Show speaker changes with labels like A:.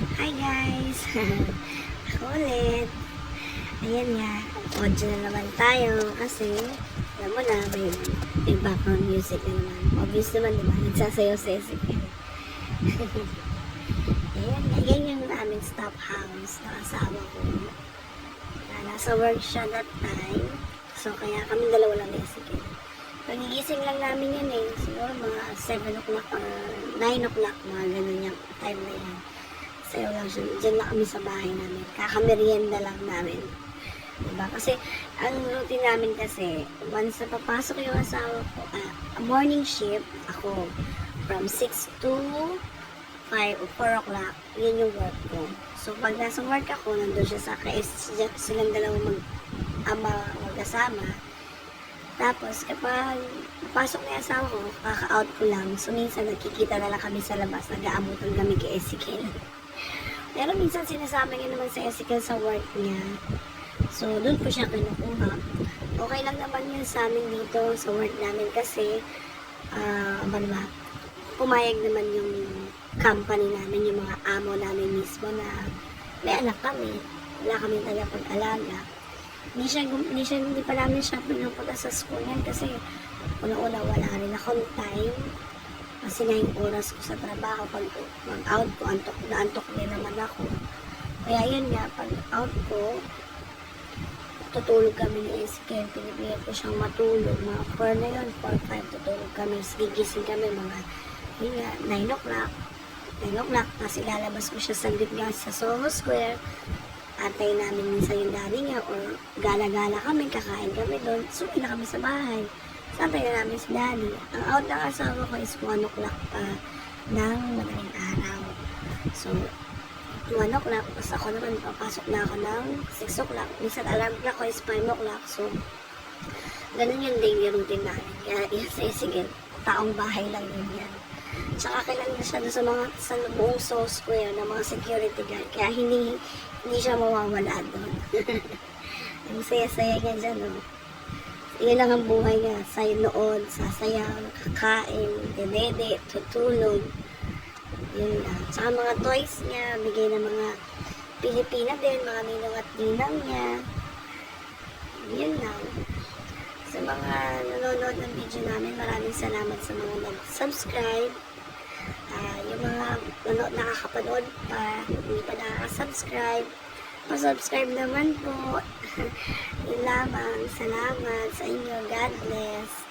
A: Hi guys! Ako ulit. Ayan nga, audio na naman tayo kasi alam mo na, may background music na naman. Obvious naman diba, nagsasayaw sa Ezekiel. Ayan nga, yan yung aming stop house ng asawa ko. Nasa work siya that time. So kaya kami dalawa lang ni Ezekiel. Pagigising lang namin yan eh. Siguro mga 7 o'clock or 9 o'clock, mga ganun yung time na yan. Sayo lang siya. Diyan lang kami sa bahay namin. Kakamerienda lang namin. Diba? Kasi, ang routine namin kasi, once na papasok yung asawa ko, morning shift, ako, from 6 to 5 o 4 o'clock, yun yung work ko. So, pag nasa work ako, nandun siya sa silang dalawang mag-asama. Tapos, kapag pasok na yung asawa ko, kaka-out ko lang. So, minsan nagkikita na lang kami sa labas. Nag-aabutan kami kay Ezekiel. Pero minsan sinasama niya naman sa Ezekiel sa work niya. So, doon po siya kinukuha. Okay lang naman yun sa amin dito sa work namin kasi pumayag naman yung company namin, yung mga amo namin mismo na may anak kami. Wala kami tagapag-alaga. Hindi pa namin siya pinupunta sa school yan kasi una-una wala rin akong time. Kasi na yung oras ko sa trabaho, pag mag-out ko, antok din naman ako. Kaya yun nga, pag out ko, tutulog kami ni Ezekiel, pinipilit ko siyang matulog. Mga 4 na yun, 4-5, tutulog kami. Gigising kami mga, yun nga, 9 o'clock. 9 o'clock, kasi lalabas ko siya saglit nga sa Soho Square. Atay namin minsan yung daddy niya, or gala-gala kami, kakain kami doon. Suwi na kami sa bahay. Santay na namin si daddy. Ang out ng asawa ko is 1 o'clock pa ng madaling araw. So, 1 o'clock. Tapos ako naman, papasok na ako ng 6 o'clock. Minsan alarm clock ko is 5 o'clock. So, ganun yung daily routine namin. Kaya yan sa Ezekiel, taong bahay lang yun yan. Tsaka kailan na siya doon sa buong Soho Square ng mga security guard. Kaya hindi siya mawawala doon. Ang saya-saya niya dyan, no? Yun lang ang buhay niya. Nood, sasayaw, kakain, dedede, tutulog. Yun lang. Tsaka mga toys niya, bigay ng mga Pilipina din, mga ninong at ninang niya. Yun lang. Sa mga nanonood ng video namin, maraming salamat sa mga nag-subscribe. Yung mga nakakapanood pa, hindi pa nakaka-subscribe, pa-subscribe naman po. Yun lamang. Salamat sa inyo. God bless.